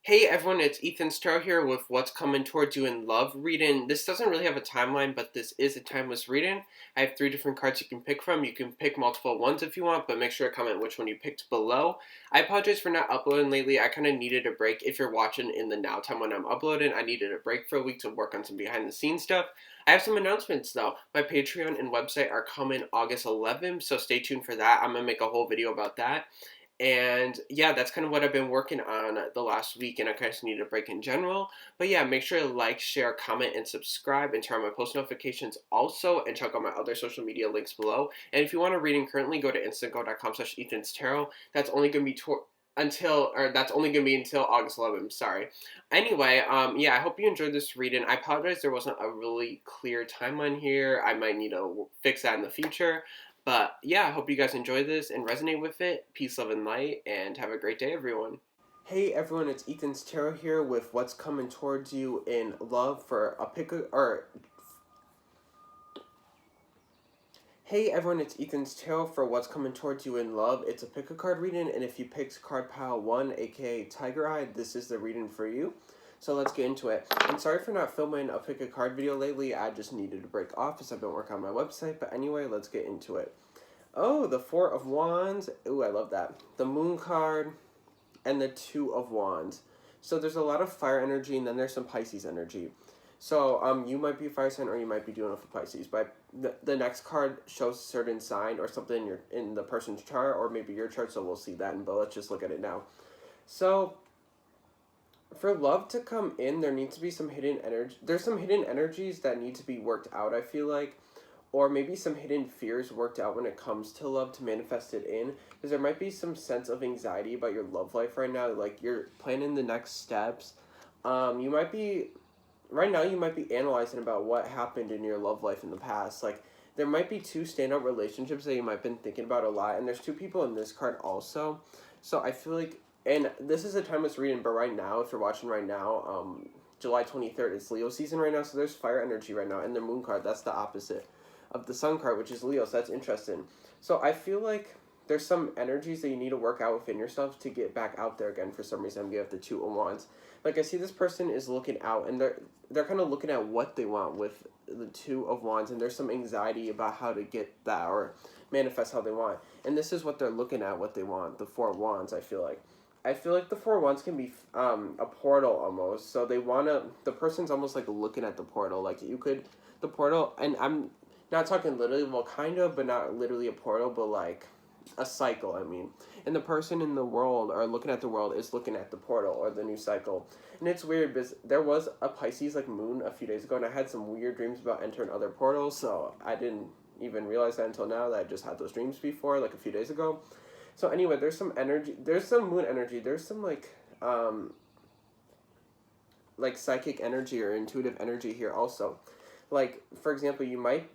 Hey everyone, it's Ethan Stroh here with What's Coming Towards You in Love reading. This doesn't really have a timeline, but this is a timeless reading. I have three different cards you can pick from. You can pick multiple ones if you want, but make sure to comment which one you picked below. I apologize for not uploading lately. I kind of needed a break. If you're watching in the now time when I'm uploading, I needed a break for a week to work on some behind the scenes stuff. I have some announcements though. My Patreon and website are coming August 11th, so stay tuned for that. I'm going to make a whole video about that. And yeah, that's kind of what I've been working on the last week, and I kind of need a break in general. But yeah, make sure to like, share, comment, and subscribe, and turn on my post notifications also, and check out my other social media links below. And if you want a reading currently, go to instantgo.com/ethanstarot. That's only going to be that's only gonna be until August 11th. Sorry. Anyway, yeah, I hope you enjoyed this reading. I apologize there wasn't a really clear timeline here. I might need to fix that in the future. But yeah, I hope you guys enjoy this and resonate with it. Peace, love, and light, and have a great day, everyone. Hey everyone, it's Ethan's Tarot here with What's Coming Towards You in Love for a pick or Hey everyone, it's Ethan's Tarot for What's Coming Towards You in Love. It's a pick a card reading, and if you picked card pile 1, aka Tiger Eye, this is the reading for you. So let's get into it. I'm sorry for not filming a pick a card video lately. I just needed to break off as I've been working on my website. But anyway, let's get into it. Oh, the Four of Wands. Ooh, I love that. The Moon card and the Two of Wands. So there's a lot of fire energy, and then there's some Pisces energy. So you might be a fire sign, or you might be doing it for Pisces. But the next card shows a certain sign or something in the person's chart, or maybe your chart. So we'll see that. But let's just look at it now. So for love to come in, there needs to be some hidden energy. There's some hidden energies that need to be worked out, I feel like. Or maybe some hidden fears worked out when it comes to love to manifest it in. Because there might be some sense of anxiety about your love life right now. Like you're planning the next steps. You might be, right now you might be analyzing about what happened in your love life in the past. Like there might be two standout relationships that you might have been thinking about a lot. And there's two people in this card also. So I feel like, and this is a timeless reading, but right now, if you're watching right now, July 23rd, it's Leo season right now, so there's fire energy right now. And the moon card, that's the opposite of the sun card, which is Leo, so that's interesting. So I feel like there's some energies that you need to work out within yourself to get back out there again for some reason. I'm getting the Two of Wands. Like I see this person is looking out, and they're kind of looking at what they want with the Two of Wands, and there's some anxiety about how to get that or manifest how they want. And this is what they're looking at, what they want, the Four of Wands, I feel like. I feel like the Four of Wands can be a portal almost. So they want to, the person's almost like looking at the portal. Like you could, the portal, and I'm not talking literally, well, kind of, but not literally a portal, but like a cycle, I mean. And the person in the world, or looking at the world, is looking at the portal or the new cycle. And it's weird because there was a Pisces like moon a few days ago, and I had some weird dreams about entering other portals, so I didn't even realize that until now that I just had those dreams before, like a few days ago. So anyway, there's some energy, there's some moon energy, there's some like psychic energy or intuitive energy here also. Like, for example, you might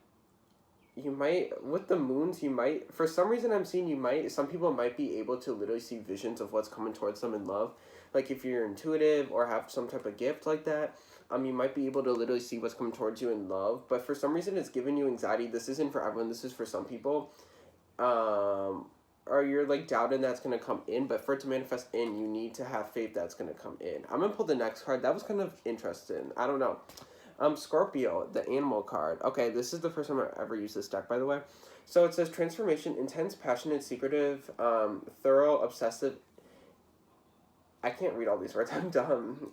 with the moons, you might, for some reason I'm seeing, some people might be able to literally see visions of what's coming towards them in love. Like if you're intuitive or have some type of gift like that, you might be able to literally see what's coming towards you in love. But for some reason it's giving you anxiety. This isn't for everyone, this is for some people. Or you're like doubting that's gonna come in, but for it to manifest in, you need to have faith that's gonna come in. I'm gonna pull the next card. That was kind of interesting. I don't know. Scorpio, the animal card. Okay, this is the first time I've ever used this deck, by the way. So it says transformation, intense, passionate, secretive, thorough, obsessive. I can't read all these words. I'm dumb.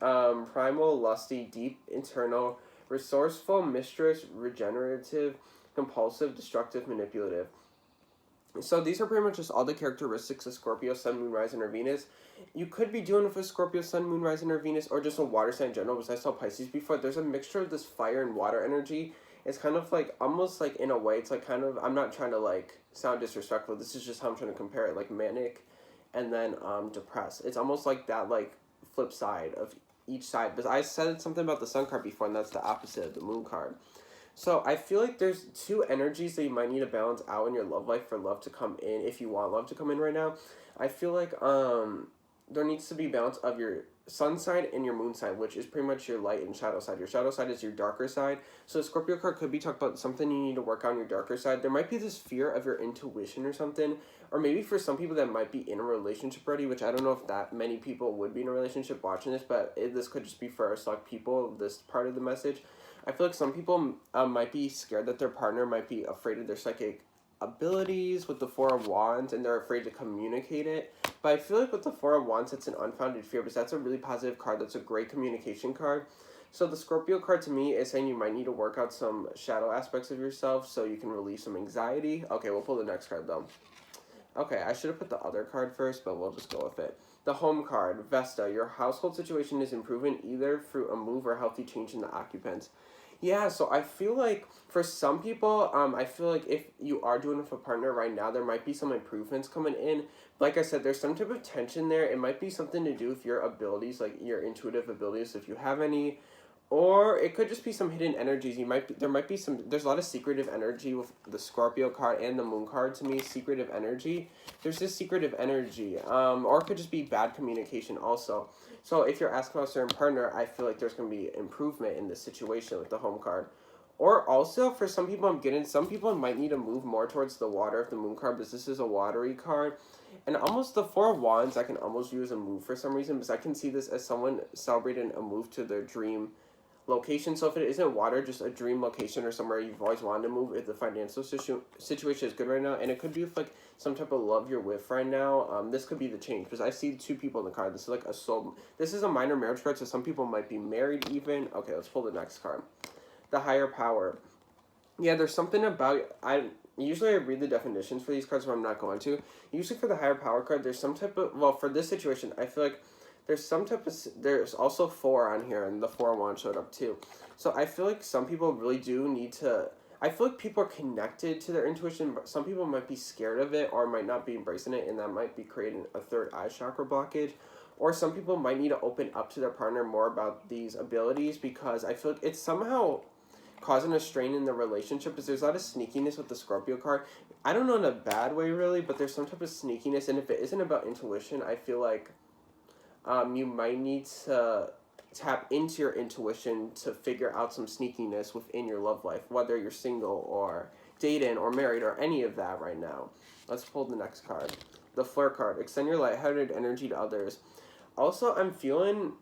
Primal, lusty, deep, internal, resourceful, mistress, regenerative, compulsive, destructive, manipulative. So these are pretty much just all the characteristics of Scorpio, Sun, Moon, Rising, or Venus. You could be doing it with Scorpio, Sun, Moon, Rising, or Venus, or just a water sign in general, because I saw Pisces before. There's a mixture of this fire and water energy. It's kind of like, almost like in a way, it's like kind of, I'm not trying to like sound disrespectful, this is just how I'm trying to compare it, like manic and then depressed. It's almost like that like flip side of each side. But I said something about the Sun card before, and that's the opposite of the Moon card. So I feel like there's two energies that you might need to balance out in your love life for love to come in, if you want love to come in right now. I feel like there needs to be balance of your sun side and your moon side, which is pretty much your light and shadow side. Your shadow side is your darker side. So Scorpio card could be talking about something you need to work on your darker side. There might be this fear of your intuition or something, or maybe for some people that might be in a relationship already, which I don't know if that many people would be in a relationship watching this, but this could just be for select people, this part of the message. I feel like some people might be scared that their partner might be afraid of their psychic abilities with the Four of Wands, and they're afraid to communicate it. But I feel like with the Four of Wands, it's an unfounded fear, because that's a really positive card. That's a great communication card. So the Scorpio card to me is saying you might need to work out some shadow aspects of yourself so you can release some anxiety. Okay, we'll pull the next card though. Okay, I should have put the other card first, but we'll just go with it. The home card, Vesta. Your household situation is improving either through a move or healthy change in the occupants. Yeah, so I feel like for some people, I feel like if you are doing it with a partner right now, there might be some improvements coming in. Like I said, there's some type of tension there. It might be something to do with your abilities, like your intuitive abilities, if you have any, or it could just be some hidden energies. There might be some. There's a lot of secretive energy with the Scorpio card and the Moon card. To me, secretive energy. There's this secretive energy, or it could just be bad communication also. So if you're asking about a certain partner, I feel like there's going to be improvement in this situation with the home card. Or also, for some people, some people might need to move more towards the water of the Moon card, because this is a watery card. And almost the Four of Wands, I can almost use a move for some reason, because I can see this as someone celebrating a move to their dream location. So if it isn't water, just a dream location or somewhere you've always wanted to move, if the financial situation is good right now, and it could be with like some type of love you're with right now, this could be the change, because I see two people in the card. This is like a soul. This is a minor marriage card, so some people might be married even. Okay, let's pull the next card. The higher power. Yeah, there's something about usually I read the definitions for these cards, but I'm not going to. Usually for the higher power card, there's some type of, well, for this situation, I feel like there's also four on here, and the 4-1 showed up too. So I feel like some people really do need to, I feel like people are connected to their intuition, but some people might be scared of it or might not be embracing it, and that might be creating a third eye chakra blockage. Or some people might need to open up to their partner more about these abilities, because I feel like it's somehow causing a strain in the relationship, because there's a lot of sneakiness with the Scorpio card. I don't know in a bad way really, but there's some type of sneakiness, and if it isn't about intuition, I feel like you might need to tap into your intuition to figure out some sneakiness within your love life, whether you're single or dating or married or any of that right now. Let's pull the next card. The Flirt card. Extend your lighthearted energy to others. Also, I'm feeling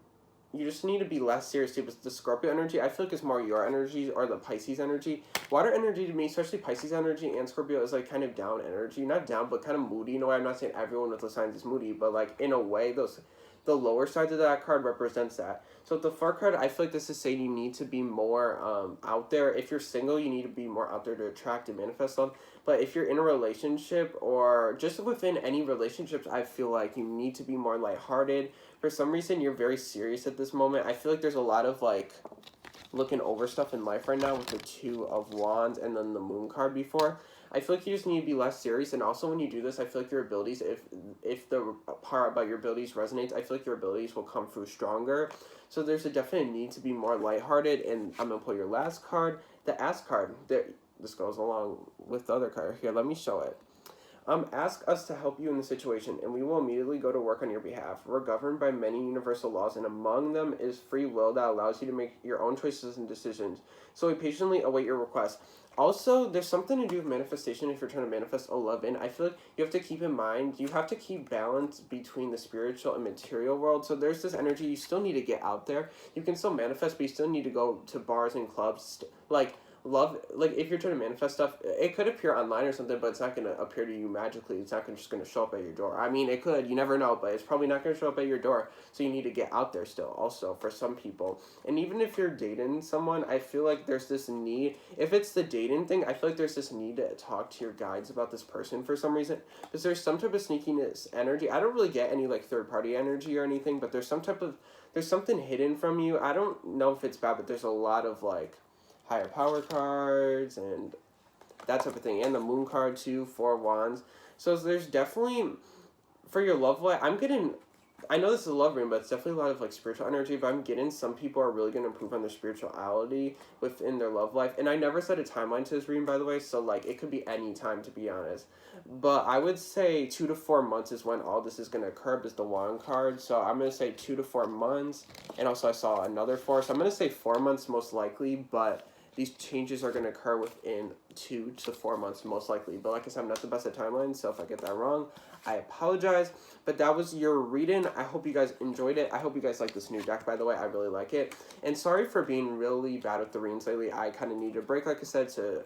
you just need to be less serious too, because the Scorpio energy, I feel like it's more your energy or the Pisces energy. Water energy to me, especially Pisces energy and Scorpio, is like kind of down energy. Not down, but kind of moody in a way. I'm not saying everyone with the signs is moody, but like in a way, the lower side of that card represents that. So the Flirt card, I feel like this is saying you need to be more out there. If you're single, you need to be more out there to attract and manifest love. But if you're in a relationship or just within any relationships, I feel like you need to be more lighthearted. For some reason, you're very serious at this moment. I feel like there's a lot of like looking over stuff in life right now with the Two of Wands and then the Moon card before. I feel like you just need to be less serious, and also when you do this, I feel like your abilities, if the part about your abilities resonates, I feel like your abilities will come through stronger. So there's a definite need to be more lighthearted, and I'm gonna pull your last card, the Ass card. This goes along with the other card. Here, let me show it. Ask us to help you in the situation, and we will immediately go to work on your behalf. We're governed by many universal laws, and among them is free will that allows you to make your own choices and decisions. So we patiently await your request. Also, there's something to do with manifestation if you're trying to manifest a love in. I feel like you have to keep in mind, you have to keep balance between the spiritual and material world. So there's this energy, you still need to get out there. You can still manifest, but you still need to go to bars and clubs. Like, love, like if you're trying to manifest stuff, it could appear online or something, but it's not going to appear to you magically. It's not just going to show up at your door. I mean, it could, you never know, but it's probably not going to show up at your door. So you need to get out there still also for some people. And even if you're dating someone, I feel like there's this need, if it's the dating thing, I feel like there's this need to talk to your guides about this person for some reason, because there's some type of sneakiness energy. I don't really get any like third party energy or anything, but there's something hidden from you. I don't know if it's bad, but there's a lot of like higher power cards and that type of thing, and the Moon card too, 4 wands. So there's definitely, for your love life, I'm getting I know this is a love reading, but it's definitely a lot of like spiritual energy. But I'm getting some people are really gonna improve on their spirituality within their love life. And I never set a timeline to this reading, by the way, so like it could be any time, to be honest. But I would say 2 to 4 months is when all this is gonna occur. Is the Wand card, so I'm gonna say 2 to 4 months. And also I saw another 4, so I'm gonna say 4 months most likely. But these changes are gonna occur within 2 to 4 months most likely. But like I said, I'm not the best at timelines, so if I get that wrong, I apologize. But that was your reading. I hope you guys enjoyed it. I hope you guys like this new deck, by the way. I really like it. And sorry for being really bad with the readings lately. I kind of need a break, like I said, to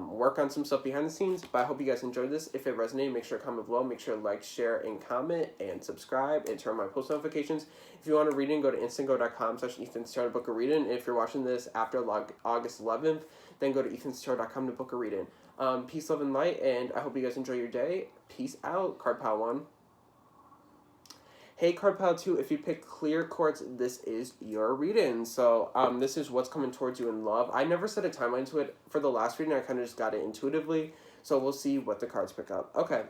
work on some stuff behind the scenes. But I hope you guys enjoyed this. If it resonated, make sure to comment below. Make sure to like, share, and comment, and subscribe, and turn on my post notifications. If you want a reading, go to instantgo.com/Ethan'sTarot to book a reading. And if you're watching this after August 11th, then go to Ethan'sTarot.com to book a reading. Peace, love, and light, and I hope you guys enjoy your day. Peace out, Card Pile 1. Hey, Card Pile 2, if you pick clear quartz, this is your reading. So, this is what's coming towards you in love. I never set a timeline to it. For the last reading, I kind of just got it intuitively. So, we'll see what the cards pick up. Okay.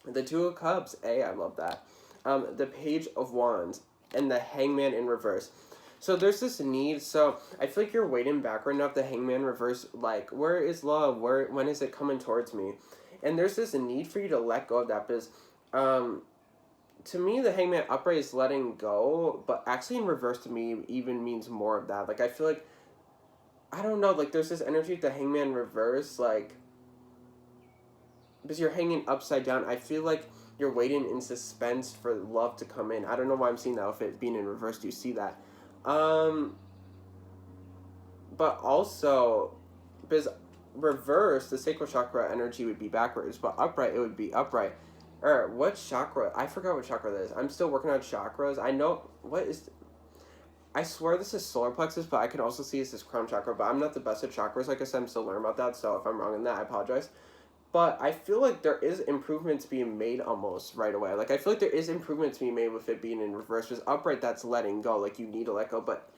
The Two of Cups. I love that. The Page of Wands. And the Hangman in reverse. So there's this need, so I feel like you're waiting back right now if the Hangman reverse, like, where is love? When is it coming towards me? And there's this need for you to let go of that, because, to me, the Hangman upright is letting go, but actually in reverse to me even means more of that. Like, I feel like, I don't know, like, there's this energy with the Hangman reverse, like, because you're hanging upside down, I feel like you're waiting in suspense for love to come in. I don't know why I'm seeing that with it being in reverse. Do you see that? But also, because reverse, the sacral chakra energy would be backwards, but upright, it would be upright. Or, what chakra? I forgot what chakra that is. I'm still working on chakras. I know, what is, I swear this is solar plexus, but I can also see this as crown chakra, but I'm not the best at chakras. Like I said, I'm still learning about that, so if I'm wrong in that, I apologize. But I feel like there is improvements being made almost right away. Like, I feel like there is improvements being made with it being in reverse. Because upright, that's letting go. Like, you need to let go. But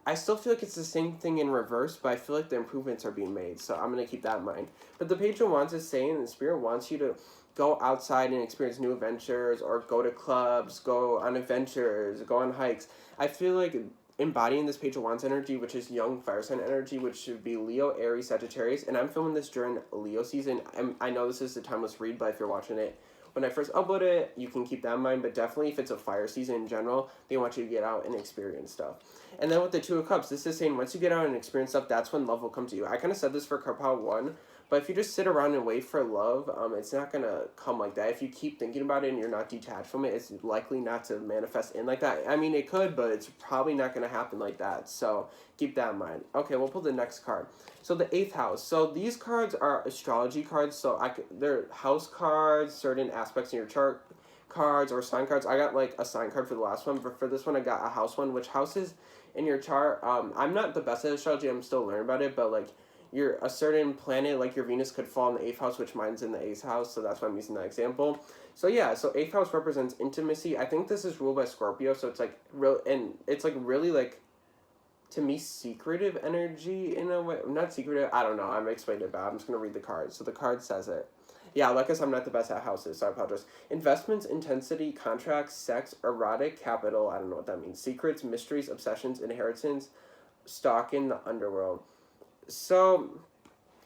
I still feel like it's the same thing in reverse, but I feel like the improvements are being made. So I'm going to keep that in mind. But the Page of Wands is saying the Spirit wants you to go outside and experience new adventures, or go to clubs, go on adventures, go on hikes. I feel like embodying this Page of Wands energy, which is young fire sign energy, which should be Leo, Aries, Sagittarius, and I'm filming this during Leo season. I know this is a timeless read, but if you're watching it when I first upload it, you can keep that in mind, but definitely if it's a fire season in general, they want you to get out and experience stuff. And then with the Two of Cups, this is saying once you get out and experience stuff, that's when love will come to you. I kind of said this for Card Pile 1, but if you just sit around and wait for love, it's not going to come like that. If you keep thinking about it and you're not detached from it, it's likely not to manifest in like that. I mean, it could, but it's probably not going to happen like that. So keep that in mind. Okay, we'll pull the next card. So the 8th house. So these cards are astrology cards. So they're house cards, certain aspects in your chart cards, or sign cards. I got like a sign card for the last one, but for this one I got a house one. Which houses in your chart? I'm not the best at astrology. I'm still learning about it, but like, a certain planet, like your Venus, could fall in the 8th house, which mine's in the 8th house, so that's why I'm using that example. So yeah, so 8th house represents intimacy. I think this is ruled by Scorpio, so it's like real, and it's like really like, to me, secretive energy in a way. Not secretive, I don't know, I'm explaining it bad. I'm just gonna read the card. So the card says it. Yeah, like I said, I'm not the best at houses, so I apologize. Investments, intensity, contracts, sex, erotic, capital, I don't know what that means. Secrets, mysteries, obsessions, inheritance, stalking, the underworld. So,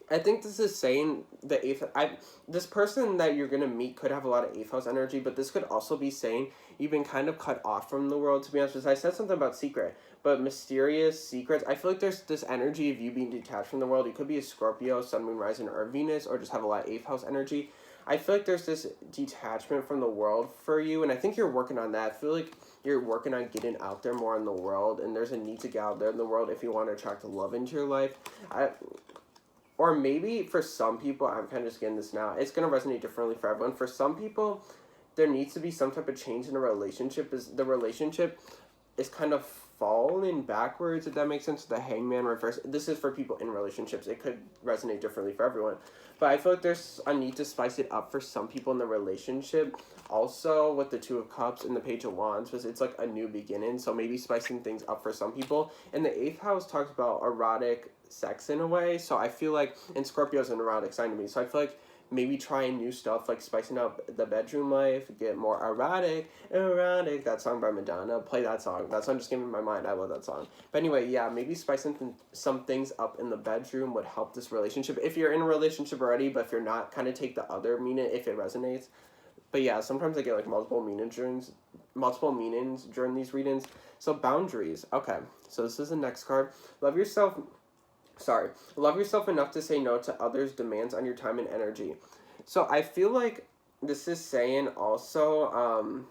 I think this is saying the 8th... this person that you're going to meet could have a lot of 8th house energy, but this could also be saying you've been kind of cut off from the world, to be honest. Because I said something about secret, but mysterious secrets. I feel like there's this energy of you being detached from the world. You could be a Scorpio, Sun, Moon, Rising, or Venus, or just have a lot of 8th house energy. I feel like there's this detachment from the world for you, and I think you're working on that. I feel like you're working on getting out there more in the world, and there's a need to get out there in the world if you want to attract love into your life. Or maybe for some people, I'm kind of just getting this now, it's going to resonate differently for everyone. For some people, there needs to be some type of change in a relationship. The relationship is kind of falling backwards, if that makes sense. The Hangman reverse. This is for people in relationships. It could resonate differently for everyone. But I feel like there's a need to spice it up for some people in the relationship. Also, with the Two of Cups and the Page of Wands, because it's like a new beginning. So maybe spicing things up for some people. And the 8th house talks about erotic sex in a way. So I feel like, and Scorpio's an erotic sign to me. So I feel like maybe trying new stuff like spicing up the bedroom life, get more erotic, that song by Madonna, play that song just came in my mind, I love that song. But anyway, yeah, maybe spicing some things up in the bedroom would help this relationship if you're in a relationship already, but if you're not, kind of take the other meaning if it resonates. But yeah, sometimes I get like multiple meanings during these readings. So boundaries. Okay, so this is the next card. Love yourself. Sorry, love yourself enough to say no to others' demands on your time and energy. So I feel like this is saying also,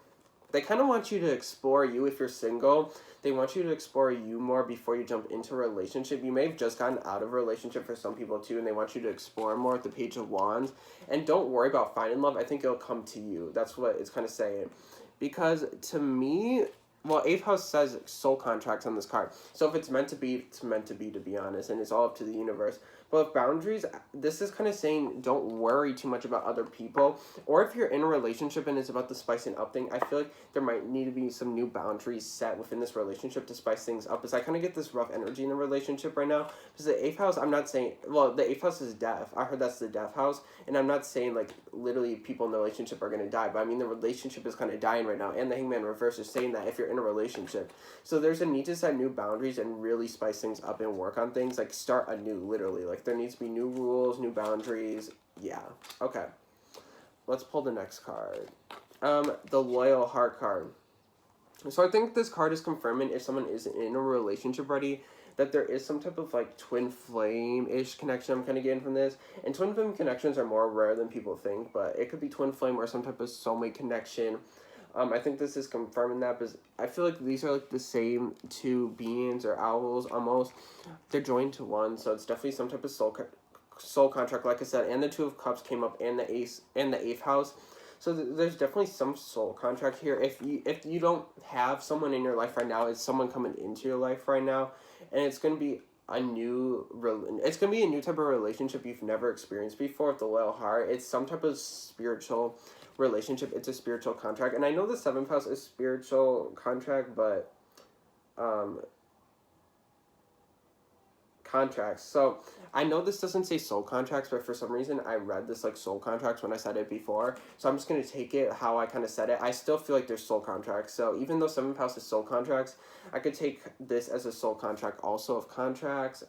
they kind of want you to explore you if you're single. They want you to explore you more before you jump into a relationship. You may have just gotten out of a relationship for some people too, and they want you to explore more with the Page of Wands. And don't worry about finding love. I think it'll come to you. That's what it's kind of saying. Because to me, well, 8th house says soul contracts on this card. So if it's meant to be, it's meant to be honest. And it's all up to the universe. But with boundaries, this is kind of saying don't worry too much about other people. Or if you're in a relationship and it's about the spicing up thing, I feel like there might need to be some new boundaries set within this relationship to spice things up. Because I kind of get this rough energy in a relationship right now. Because the 8th house, I'm not saying, well, the 8th house is death. I heard that's the death house. And I'm not saying like literally people in the relationship are going to die. But I mean the relationship is kind of dying right now. And the Hangman reverse is saying that if you're in a relationship. So there's a need to set new boundaries and really spice things up and work on things. Like start anew, literally. Like there needs to be new rules, new boundaries. Yeah. Okay. Let's pull the next card. The Loyal Heart card. So I think this card is confirming if someone is in a relationship already, that there is some type of like twin flame-ish connection I'm kind of getting from this. And twin flame connections are more rare than people think, but it could be twin flame or some type of soulmate connection. I think this is confirming that because I feel like these are like the same two beings or owls almost. They're joined to one, so it's definitely some type of soul contract, like I said. And the Two of Cups came up, and the Ace and the 8th house. So there's definitely some soul contract here. If you don't have someone in your life right now, it's someone coming into your life right now, and it's gonna be a new type of relationship you've never experienced before with the Loyal Heart. It's some type of spiritual relationship. It's a spiritual contract, and I know the 7th house is spiritual contract, but contracts. So I know this doesn't say soul contracts, but for some reason I read this like soul contracts when I said it before. So I'm just gonna take it how I kind of said it. I still feel like there's soul contracts. So even though 7th house is soul contracts, I could take this as a soul contract also of contracts.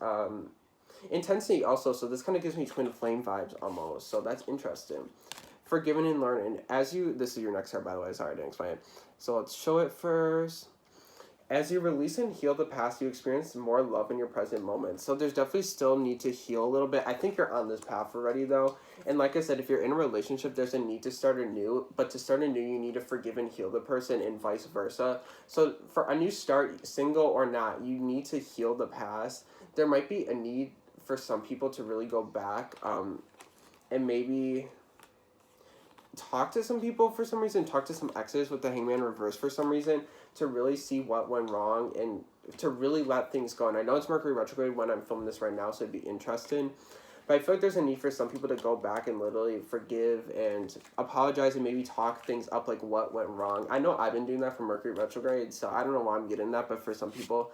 Intensity also. So this kind of gives me twin flame vibes almost. So that's interesting. Forgiving and learning. This is your next card, by the way. Sorry, I didn't explain it. So let's show it first. As you release and heal the past, you experience more love in your present moment. So there's definitely still need to heal a little bit. I think you're on this path already, though. And like I said, if you're in a relationship, there's a need to start anew. But to start anew, you need to forgive and heal the person and vice versa. So for a new start, single or not, you need to heal the past. There might be a need for some people to really go back and maybe talk to some people for some reason, talk to some exes with the Hangman reverse for some reason to really see what went wrong and to really let things go. And I know it's Mercury retrograde when I'm filming this right now, so it'd be interesting. But I feel like there's a need for some people to go back and literally forgive and apologize and maybe talk things up, like what went wrong. I know I've been doing that for Mercury retrograde, so I don't know why I'm getting that, but for some people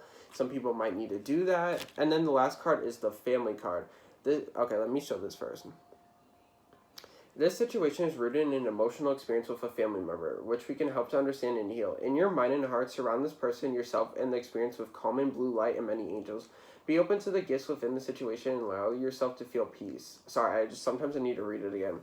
might need to do that. And then the last card is the Family card. Okay, let me show this first. This situation is rooted in an emotional experience with a family member, which we can help to understand and heal. In your mind and heart, surround this person, yourself, and the experience with calm and blue light and many angels. Be open to the gifts within the situation and allow yourself to feel peace. Sorry, sometimes I need to read it again.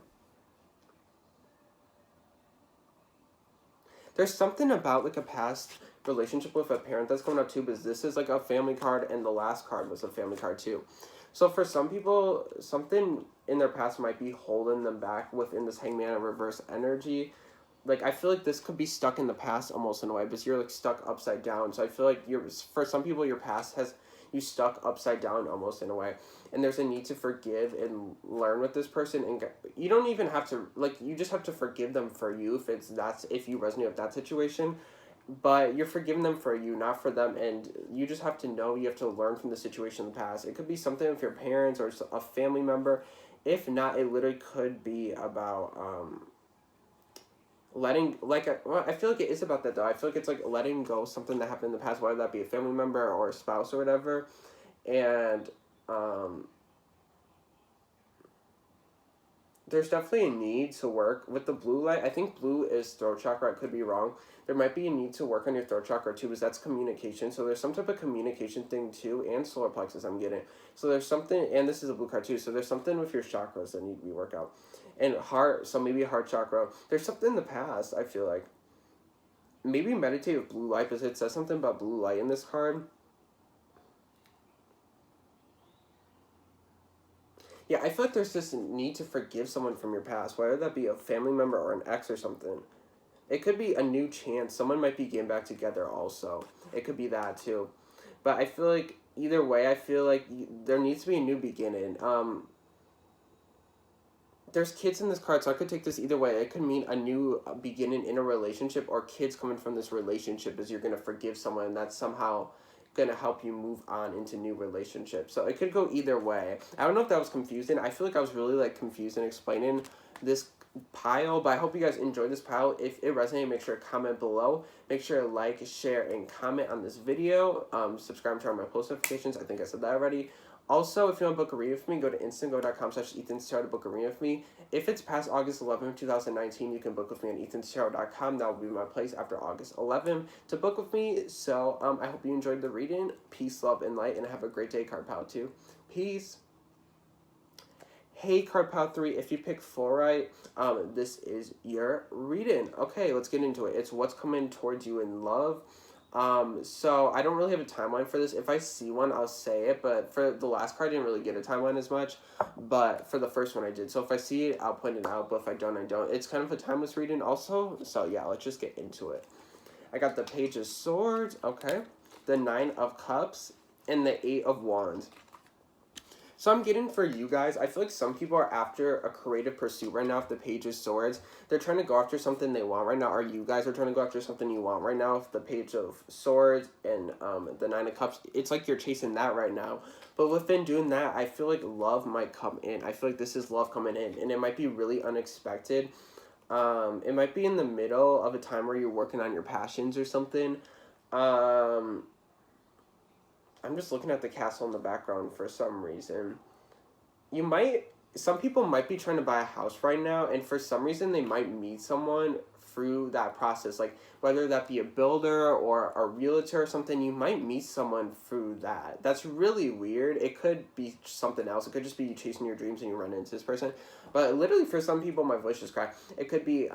There's something about like a past relationship with a parent that's coming up too, because this is like a family card and the last card was a family card too. So for some people, something in their past might be holding them back within this Hangman and reverse energy. Like, I feel like this could be stuck in the past almost in a way, because you're like stuck upside down. So I feel like for some people, your past has you stuck upside down almost in a way. And there's a need to forgive and learn with this person. And you don't even have to, like, you just have to forgive them for you if you resonate with that situation. But you're forgiving them for you, not for them, and you just have to know, you have to learn from the situation in the past. It could be something with your parents or a family member. If not, it literally could be about I feel like it is about that, though. I feel like it's like letting go something that happened in the past, whether that be a family member or a spouse or whatever, and there's definitely a need to work with the blue light. I think blue is throat chakra. I could be wrong. There might be a need to work on your throat chakra too, because that's communication. So there's some type of communication thing too, and solar plexus I'm getting. So there's something, and this is a blue card too. So there's something with your chakras that need to be worked out, and heart. So maybe heart chakra. There's something in the past. I feel like maybe meditate with blue light, because it says something about blue light in this card. Yeah, I feel like there's this need to forgive someone from your past, whether that be a family member or an ex or something. It could be a new chance. Someone might be getting back together also. It could be that too. But I feel like either way, I feel like there needs to be a new beginning. There's kids in this card, so I could take this either way. It could mean a new beginning in a relationship, or kids coming from this relationship as you're going to forgive someone, and that's somehow going to help you move on into new relationships. So it could go either way. I don't know if that was confusing. I feel like I was really like confused in explaining this pile, but I hope you guys enjoyed this pile. If it resonated, make sure to comment below. Make sure to like, share, and comment on this video. Subscribe to my post notifications. I think I said that already. Also, if you want to book a reading with me, go to instantgo.com/Ethan'sTarot to book a reading with me. If it's past August 11th, 2019, you can book with me on ethanstarot.com. That will be my place after August 11th to book with me. So I hope you enjoyed the reading. Peace, love, and light, and have a great day, Card Pal 2. Peace. Hey, Card Pal 3, if you pick fluorite, this is your reading. Okay, let's get into it. It's what's coming towards you in love. So I don't really have a timeline for this. If I see one, I'll say it, but for the last card, I didn't really get a timeline as much, but for the first one I did. So if I see it, I'll point it out, but if I don't, I don't. It's kind of a timeless reading also, so yeah, let's just get into it. I got the Page of Swords, okay, the Nine of Cups, and the Eight of Wands. So I'm getting for you guys, I feel like some people are after a creative pursuit right now with the Page of Swords. They're trying to go after something they want right now, or you guys are trying to go after something you want right now with the Page of Swords and the Nine of Cups. It's like you're chasing that right now. But within doing that, I feel like love might come in. I feel like this is love coming in, and it might be really unexpected. It might be in the middle of a time where you're working on your passions or something. I'm just looking at the castle in the background for some reason. Some people might be trying to buy a house right now, and for some reason they might meet someone through that process. Like, whether that be a builder or a realtor or something, you might meet someone through that. That's really weird. It could be something else. It could just be you chasing your dreams and you run into this person. But literally for some people, my voice just cracked. It could be,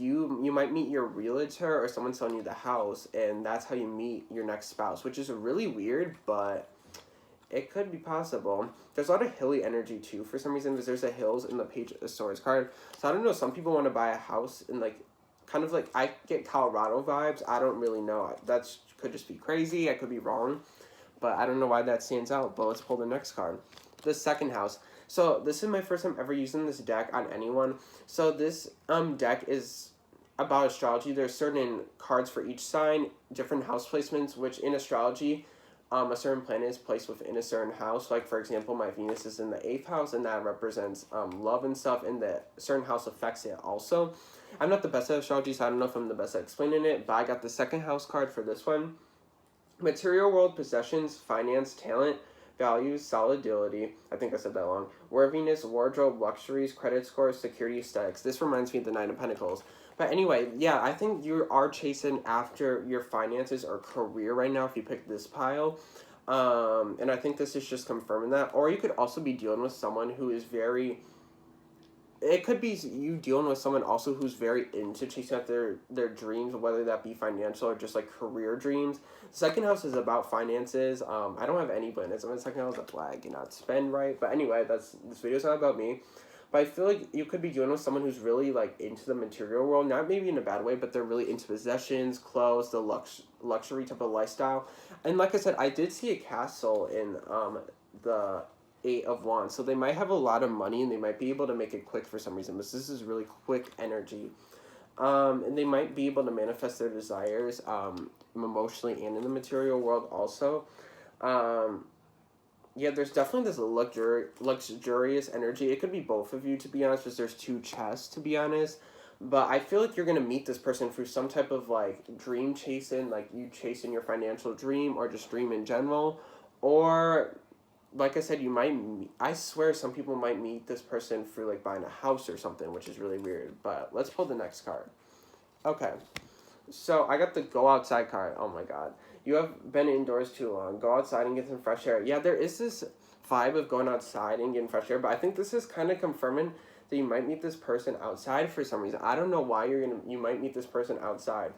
you might meet your realtor or someone selling you the house, and that's how you meet your next spouse, which is really weird, but it could be possible. There's a lot of hilly energy too for some reason, because there's a hills in the Page of Swords card. So I don't know, some people want to buy a house in like, kind of like, I get Colorado vibes. I don't really know. That could just be crazy. I could be wrong, but I don't know why that stands out. But let's pull the next card. The second house. So this is my first time ever using this deck on anyone. So this deck is about astrology. There's certain cards for each sign, different house placements, which in astrology, a certain planet is placed within a certain house. Like, for example, my Venus is in the 8th house, and that represents love and stuff, and the certain house affects it also. I'm not the best at astrology, so I don't know if I'm the best at explaining it, but I got the second house card for this one. Material world, possessions, finance, talent, values, solidity. I think I said that wrong. Worthiness, wardrobe, luxuries, credit scores, security, aesthetics. This reminds me of the Nine of Pentacles. But anyway, yeah, I think you are chasing after your finances or career right now if you pick this pile. And I think this is just confirming that. Or you could also be dealing with someone who is very... It could be you dealing with someone also who's very into chasing after their dreams, whether that be financial or just like career dreams. The second house is about finances. I don't have any planets in my second house. That's why I cannot spend right. But anyway, this video's not about me. But I feel like you could be dealing with someone who's really like into the material world, not maybe in a bad way, but they're really into possessions, clothes, the luxury type of lifestyle. And like I said, I did see a castle in the 8 of Wands, so they might have a lot of money and they might be able to make it quick for some reason, but this is really quick energy. And they might be able to manifest their desires emotionally and in the material world also. Yeah, there's definitely this luxurious energy. It could be both of you, to be honest, because there's two chests, to be honest. But I feel like you're going to meet this person through some type of, like, dream chasing, like you chasing your financial dream or just dream in general. Or like I said, you might I swear some people might meet this person through like buying a house or something, which is really weird. But let's pull the next card. Okay. So I got the go outside card. Oh my god. You have been indoors too long. Go outside and get some fresh air. Yeah, there is this vibe of going outside and getting fresh air, but I think this is kind of confirming that you might meet this person outside for some reason. I don't know why you might meet this person outside.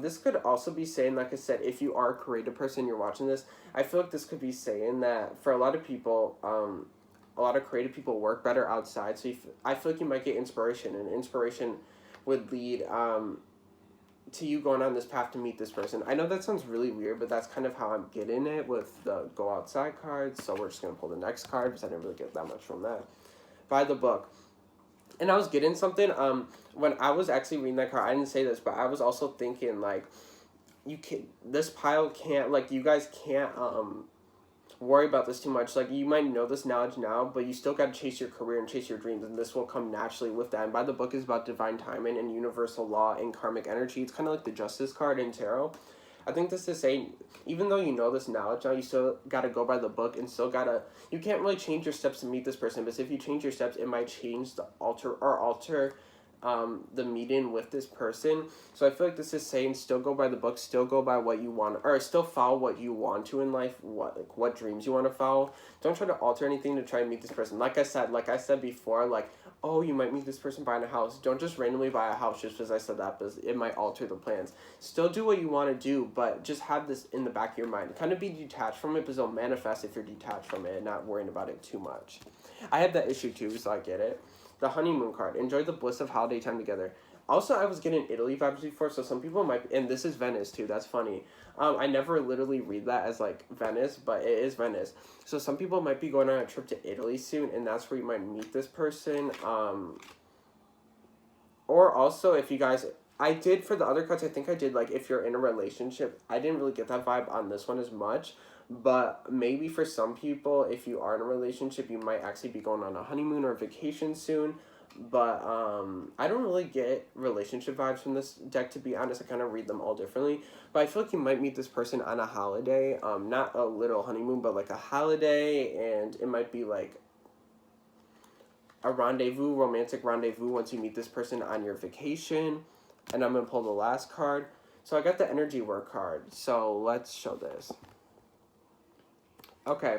This could also be saying, like I said, if you are a creative person, you're watching this. I feel like this could be saying that for a lot of people, a lot of creative people work better outside. So I feel like you might get inspiration, and inspiration would lead to you going on this path to meet this person. I know that sounds really weird, but that's kind of how I'm getting it with the go outside cards. So we're just gonna pull the next card because I didn't really get that much from that. By the book. And I was getting something. When I was actually reading that card, I didn't say this, but I was also thinking like, this pile can't, like, you guys can't worry about this too much. Like, you might know this knowledge now, but you still got to chase your career and chase your dreams, and this will come naturally with that. And by the book is about divine timing and universal law and karmic energy. It's kind of like the justice card in tarot. I think this is saying, even though you know this knowledge now, you still got to go by the book and still got to, you can't really change your steps to meet this person, but if you change your steps, it might change the alter the meeting with this person. So I feel like this is saying still go by the book, still go by what you want, or still follow what you want to in life, what dreams you want to follow. Don't try to alter anything to try and meet this person. Like I said before, like, oh, you might meet this person buying a house. Don't just randomly buy a house just because I said that, because it might alter the plans. Still do what you want to do, but just have this in the back of your mind. Kind of be detached from it, because it'll manifest if you're detached from it and not worrying about it too much. I had that issue too, so I get it. The honeymoon card. Enjoy the bliss of holiday time together. Also, I was getting Italy vibes before, so some people might, and this is Venice too, that's funny. I never literally read that as like Venice, but it is Venice. So some people might be going on a trip to Italy soon, and that's where you might meet this person. Or also, if you guys, I did for the other cards, I think I did, like, if you're in a relationship. I didn't really get that vibe on this one as much, but maybe for some people, if you are in a relationship, you might actually be going on a honeymoon or a vacation soon. But I don't really get relationship vibes from this deck, to be honest. I kind of read them all differently. But I feel like you might meet this person on a holiday. Not a little honeymoon, but like a holiday, and it might be like a rendezvous, romantic rendezvous, once you meet this person on your vacation. And I'm going to pull the last card. So I got the energy work card. So let's show this. Okay.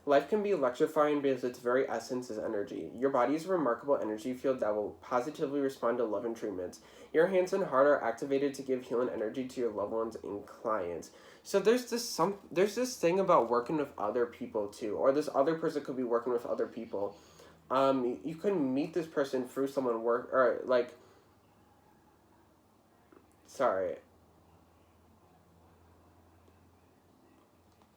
Life can be electrifying because its very essence is energy. Your body is a remarkable energy field that will positively respond to love and treatments. Your hands and heart are activated to give healing energy to your loved ones and clients. So there's this thing about working with other people too, or this other person could be working with other people. You could meet this person through someone sorry.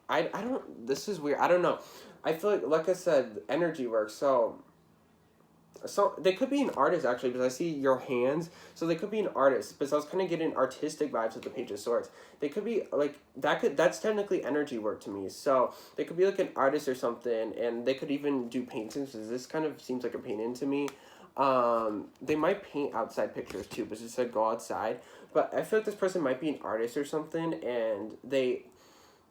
I don't, this is weird. I don't know. I feel like I said, energy work. So they could be an artist actually, because I see your hands. So they could be an artist, because I was kind of getting artistic vibes with the Page of Swords. They could be like that's technically energy work to me. So they could be like an artist or something, and they could even do paintings, because this kind of seems like a painting to me. They might paint outside pictures too, but just like go outside. But I feel like this person might be an artist or something, and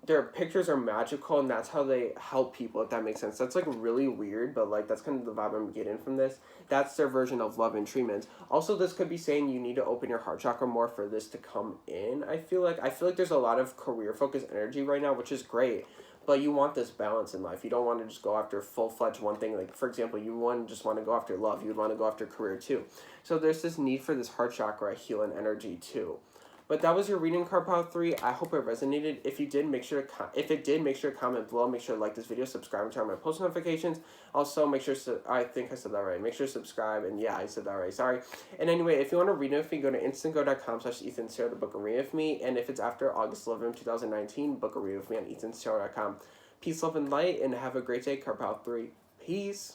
their pictures are magical, and that's how they help people, if that makes sense. That's like really weird, but like that's kind of the vibe I'm getting from this. That's their version of love and treatment. Also, this could be saying you need to open your heart chakra more for this to come in. I feel like there's a lot of career focused energy right now, which is great. But you want this balance in life. You don't want to just go after full-fledged one thing. Like, for example, you just want to go after love. You would want to go after career too. So there's this need for this heart chakra healing energy too. But that was your reading card pile 3. I hope it resonated. If you did, make sure to comment below. Make sure to like this video, subscribe, and turn on my post notifications. Also, make sure I think I said that right. Make sure to subscribe, and yeah, I said that right. Sorry. And anyway, if you want to read it with me, go to instantgo.com/EthanStarot to book a read with me. And if it's after August 11, 2019, book a read with me on EthanStarot.com. Peace, love, and light, and have a great day, card pile 3. Peace.